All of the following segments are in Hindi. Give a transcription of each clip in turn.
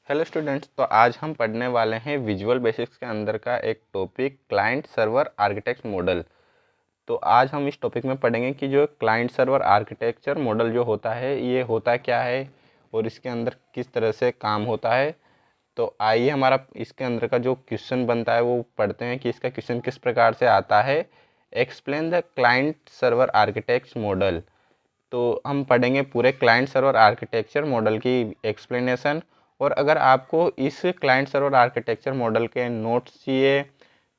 हेलो स्टूडेंट्स, तो आज हम पढ़ने वाले हैं विजुअल बेसिक्स के अंदर का एक topic client server architecture model. तो आज हम इस टॉपिक में पढ़ेंगे कि जो क्लाइंट सर्वर आर्किटेक्चर मॉडल जो होता है ये होता क्या है और इसके अंदर किस तरह से काम होता है। तो आइए हमारा इसके अंदर का जो क्वेश्चन बनता है वो पढ़ते हैं कि इसका क्वेश्चन किस प्रकार से आता है। Explain the client server architecture model. तो हम पढ़ेंगे पूरे क्लाइंट सर्वर आर्किटेक्चर मॉडल की एक्सप्लेनेशन। और अगर आपको इस क्लाइंट सर्वर आर्किटेक्चर मॉडल के नोट्स चाहिए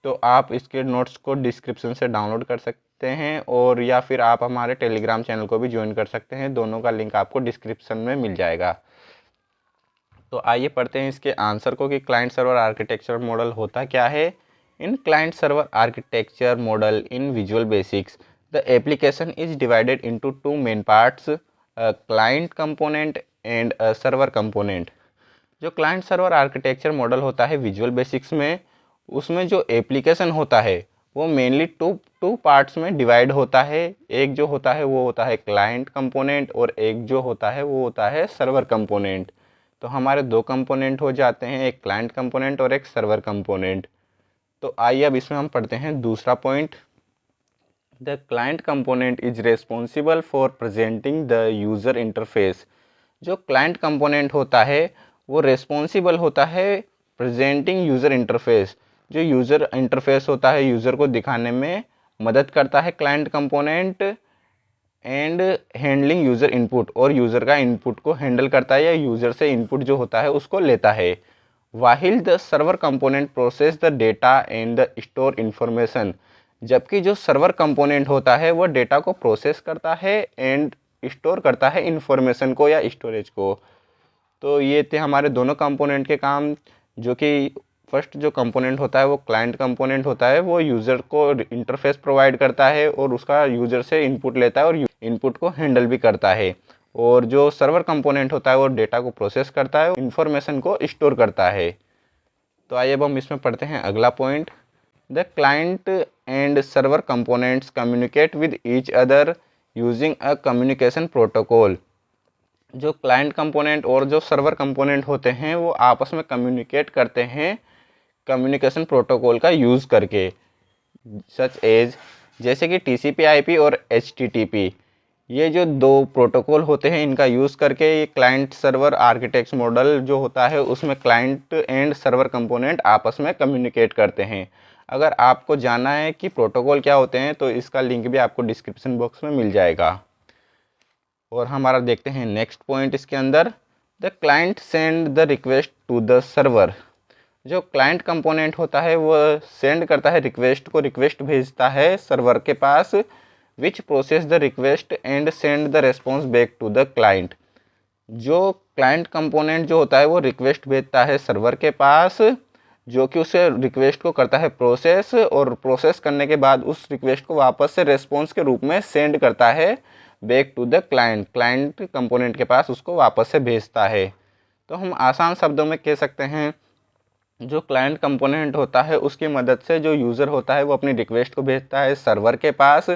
तो आप इसके नोट्स को डिस्क्रिप्शन से डाउनलोड कर सकते हैं, और या फिर आप हमारे टेलीग्राम चैनल को भी ज्वाइन कर सकते हैं। दोनों का लिंक आपको डिस्क्रिप्शन में मिल जाएगा। तो आइए पढ़ते हैं इसके आंसर को कि क्लाइंट सर्वर आर्किटेक्चर मॉडल होता क्या है। In client server architecture model in visual basics the application is divided into two main parts, client component and server component. जो क्लाइंट सर्वर आर्किटेक्चर मॉडल होता है विजुअल बेसिक्स में, उसमें जो एप्लीकेशन होता है वो मेनली टू पार्ट्स में डिवाइड होता है। एक जो होता है वो होता है क्लाइंट कंपोनेंट और एक जो होता है वो होता है सर्वर कंपोनेंट। तो हमारे दो कंपोनेंट हो जाते हैं, एक क्लाइंट कंपोनेंट और एक सर्वर कंपोनेंट। तो आइए अब इसमें हम पढ़ते हैं दूसरा point. The client component is responsible for presenting the user interface. जो क्लाइंट कंपोनेंट होता है वो रेस्पॉन्सिबल होता है प्रेजेंटिंग यूज़र इंटरफेस। जो यूज़र इंटरफेस होता है यूज़र को दिखाने में मदद करता है client component, and handling user input, और यूज़र का इनपुट को हैंडल करता है या यूज़र से इनपुट जो होता है उसको लेता है। While the server component process the data and the store information. जबकि जो सर्वर कंपोनेंट होता है वो डेटा को प्रोसेस करता है एंड स्टोर करता है इन्फॉर्मेशन को या स्टोरेज को। तो ये थे हमारे दोनों कंपोनेंट के काम। जो कि फर्स्ट जो कंपोनेंट होता है वो क्लाइंट कंपोनेंट होता है, वो यूज़र को इंटरफेस प्रोवाइड करता है और उसका यूज़र से इनपुट लेता है और इनपुट को हैंडल भी करता है। और जो सर्वर कंपोनेंट होता है वो डेटा को प्रोसेस करता है, इन्फॉर्मेशन को स्टोर करता है। तो आइए अब हम इसमें पढ़ते हैं अगला point. The client and server components communicate with each other using a communication protocol. जो क्लाइंट कंपोनेंट और जो सर्वर कंपोनेंट होते हैं वो आपस में कम्युनिकेट करते हैं कम्युनिकेशन प्रोटोकॉल का यूज़ करके, सच एज जैसे कि TCP/IP और HTTP। ये जो दो प्रोटोकॉल होते हैं इनका यूज़ करके ये क्लाइंट सर्वर आर्किटेक्चर मॉडल जो होता है उसमें क्लाइंट एंड सर्वर कंपोनेंट आपस में कम्युनिकेट करते हैं। अगर आपको जानना है कि प्रोटोकॉल क्या होते हैं तो इसका लिंक भी आपको डिस्क्रिप्शन बॉक्स में मिल जाएगा। और हमारा देखते हैं नेक्स्ट पॉइंट इसके अंदर। The client send the request to the server. जो क्लाइंट कंपोनेंट होता है वो सेंड करता है रिक्वेस्ट को, रिक्वेस्ट भेजता है सर्वर के पास, which process the request and send the response back to the client. जो क्लाइंट कंपोनेंट जो होता है वो रिक्वेस्ट भेजता है सर्वर के पास, जो कि उसे रिक्वेस्ट को करता है प्रोसेस, और प्रोसेस करने के बाद उस रिक्वेस्ट को वापस से रेस्पॉन्स के रूप में सेंड करता है back to the client, client component के पास उसको वापस से भेजता है। तो हम आसान शब्दों में कह सकते हैं जो क्लाइंट कंपोनेंट होता है उसकी मदद से जो यूज़र होता है वो अपनी रिक्वेस्ट को भेजता है सर्वर के पास,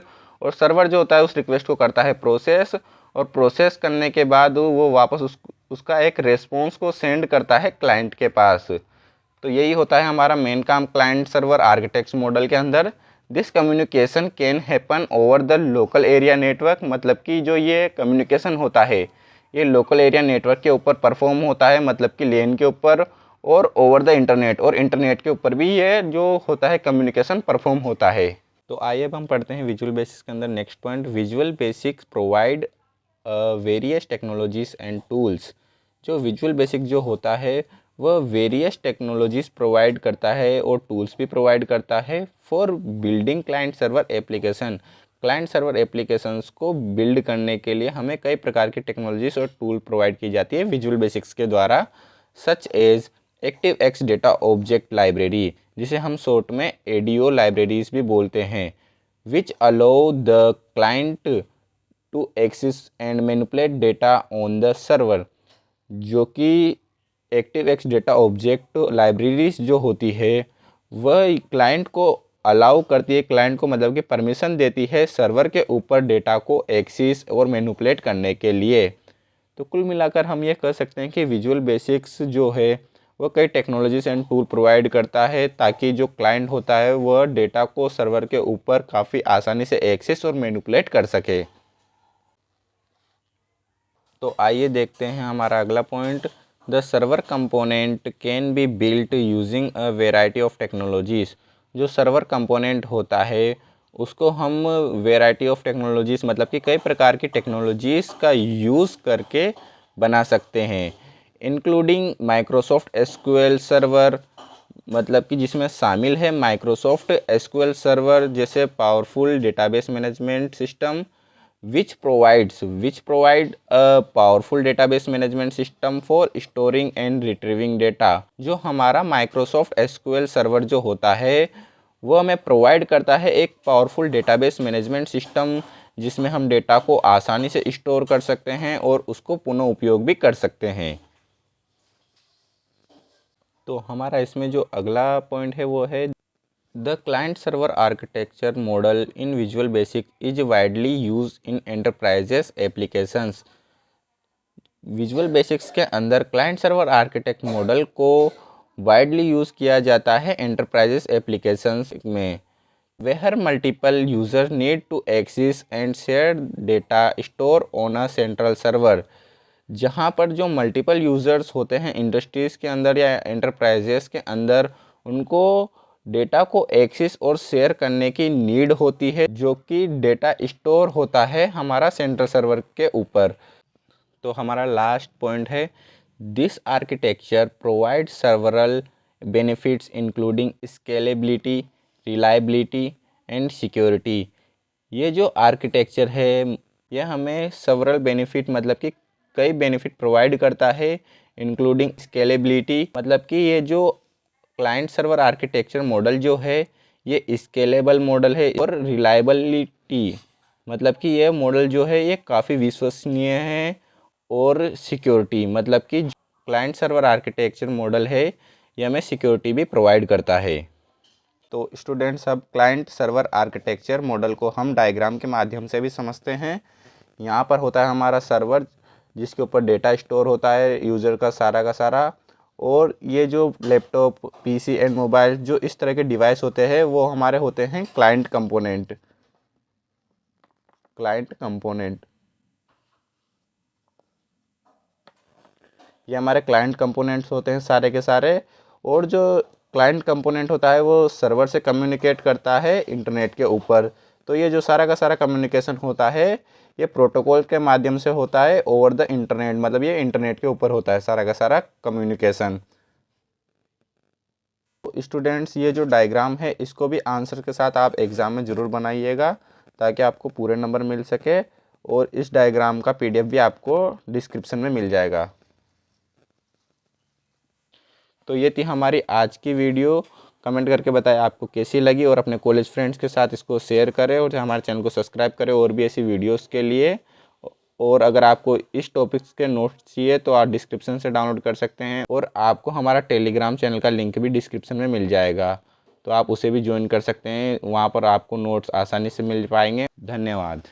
और सर्वर जो होता है उस रिक्वेस्ट को करता है प्रोसेस, और प्रोसेस करने के बाद वो वापस उसका एक रेस्पॉन्स को सेंड करता है क्लाइंट के पास। तो यही होता है हमारा मेन काम क्लाइंट सर्वर आर्किटेक्चर मॉडल के अंदर। This communication can happen over the local area network. मतलब कि जो ये कम्युनिकेशन होता है ये लोकल एरिया नेटवर्क के ऊपर परफॉर्म होता है, मतलब कि लेन के ऊपर, और ओवर द इंटरनेट, और इंटरनेट के ऊपर भी ये जो होता है कम्युनिकेशन परफॉर्म होता है। तो आइए अब हम पढ़ते हैं विजुअल बेसिक्स के अंदर next point. Visual basics provide various technologies and tools. जो विजुअल बेसिक जो होता है वह वेरियस टेक्नोलॉजीज प्रोवाइड करता है और टूल्स भी प्रोवाइड करता है for building client server application. Client server applications को बिल्ड करने के लिए हमें कई प्रकार की टेक्नोलॉजीज और टूल प्रोवाइड की जाती है विजुअल बेसिक्स के द्वारा, such as ActiveX data object library, जिसे हम शॉर्ट में ADO लाइब्रेरीज भी बोलते हैं, which allow the client to access and manipulate data on the server. जो कि ActiveX डेटा ऑब्जेक्ट लाइब्रेरीज जो होती है वह क्लाइंट को अलाउ करती है, क्लाइंट को मतलब कि परमिशन देती है सर्वर के ऊपर डेटा को एक्सेस और मैनिपुलेट करने के लिए। तो कुल मिलाकर हम ये कह सकते हैं कि विजुअल बेसिक्स जो है वो कई टेक्नोलॉजीज एंड टूल प्रोवाइड करता है ताकि जो क्लाइंट होता है वह डेटा को सर्वर के ऊपर काफ़ी आसानी से एक्सेस और मैनिपुलेट कर सके। तो आइए देखते हैं हमारा अगला point. The server component can be built using a variety of technologies. जो सर्वर कंपोनेंट होता है उसको हम वेराइटी ऑफ टेक्नोलॉजीज़ मतलब कि कई प्रकार की टेक्नोलॉजीज़ का यूज़ करके बना सकते हैं, इंक्लूडिंग माइक्रोसॉफ्ट एसक्यूएल सर्वर, मतलब कि जिसमें शामिल है माइक्रोसॉफ्ट एसक्यूएल सर्वर जैसे powerful database management system which provide a powerful database management system for storing and retrieving data। जो हमारा माइक्रोसॉफ्ट एसक्यूएल सर्वर जो होता है वो हमें प्रोवाइड करता है एक पावरफुल डेटाबेस मैनेजमेंट सिस्टम जिसमें हम डेटा को आसानी से स्टोर कर सकते हैं और उसको पुनः उपयोग भी कर सकते हैं। तो हमारा इसमें जो अगला पॉइंट है वो है The client-server architecture model in Visual Basic is widely used in enterprises applications। Visual basics के अंदर क्लाइंट सर्वर आर्किटेक्ट मॉडल को वाइडली यूज़ किया जाता है एंटरप्राइजेस एप्लीकेशंस में, where multiple user need to access and share data store on a central server. जहाँ पर जो मल्टीपल यूज़र्स होते हैं इंडस्ट्रीज़ के अंदर या एंटरप्राइजेस के अंदर, उनको डेटा को एक्सेस और शेयर करने की नीड होती है, जो कि डेटा स्टोर होता है हमारा सेंट्रल सर्वर के ऊपर। तो हमारा लास्ट पॉइंट है this architecture provide several benefits including scalability, reliability and security. ये जो आर्किटेक्चर है यह हमें सेवरल बेनिफिट मतलब कि कई बेनिफिट प्रोवाइड करता है, इंक्लूडिंग स्केलेबिलिटी मतलब कि ये जो क्लाइंट सर्वर आर्किटेक्चर मॉडल जो है ये स्केलेबल मॉडल है, और रिलायबिलिटी मतलब कि ये मॉडल जो है ये काफ़ी विश्वसनीय है, और सिक्योरिटी मतलब कि क्लाइंट सर्वर आर्किटेक्चर मॉडल है ये हमें सिक्योरिटी भी प्रोवाइड करता है। तो स्टूडेंट्स अब क्लाइंट सर्वर आर्किटेक्चर मॉडल को हम डायग्राम के माध्यम से भी समझते हैं। यहाँ पर होता है हमारा सर्वर जिसके ऊपर डेटा स्टोर होता है यूज़र का सारा, और ये जो लैपटॉप, पीसी एंड मोबाइल जो इस तरह के डिवाइस होते हैं वो हमारे होते हैं क्लाइंट कंपोनेंट। ये हमारे क्लाइंट कंपोनेंट्स होते हैं सारे के सारे, और जो क्लाइंट कंपोनेंट होता है वो सर्वर से कम्युनिकेट करता है इंटरनेट के ऊपर। तो ये जो सारा का सारा कम्युनिकेशन होता है ये प्रोटोकॉल के माध्यम से होता है ओवर द इंटरनेट, मतलब ये इंटरनेट के ऊपर होता है सारा का सारा कम्युनिकेशन। तो स्टूडेंट्स ये जो डायग्राम है इसको भी आंसर के साथ आप एग्ज़ाम में ज़रूर बनाइएगा ताकि आपको पूरे नंबर मिल सके, और इस डायग्राम का पीडीएफ भी आपको डिस्क्रिप्शन में मिल जाएगा। तो ये थी हमारी आज की वीडियो। कमेंट करके बताएं आपको कैसी लगी, और अपने कॉलेज फ्रेंड्स के साथ इसको शेयर करें, और हमारे चैनल को सब्सक्राइब करें और भी ऐसी वीडियोस के लिए। और अगर आपको इस टॉपिक्स के नोट्स चाहिए तो आप डिस्क्रिप्शन से डाउनलोड कर सकते हैं, और आपको हमारा टेलीग्राम चैनल का लिंक भी डिस्क्रिप्शन में मिल जाएगा, तो आप उसे भी ज्वाइन कर सकते हैं। वहाँ पर आपको नोट्स आसानी से मिल पाएंगे। धन्यवाद।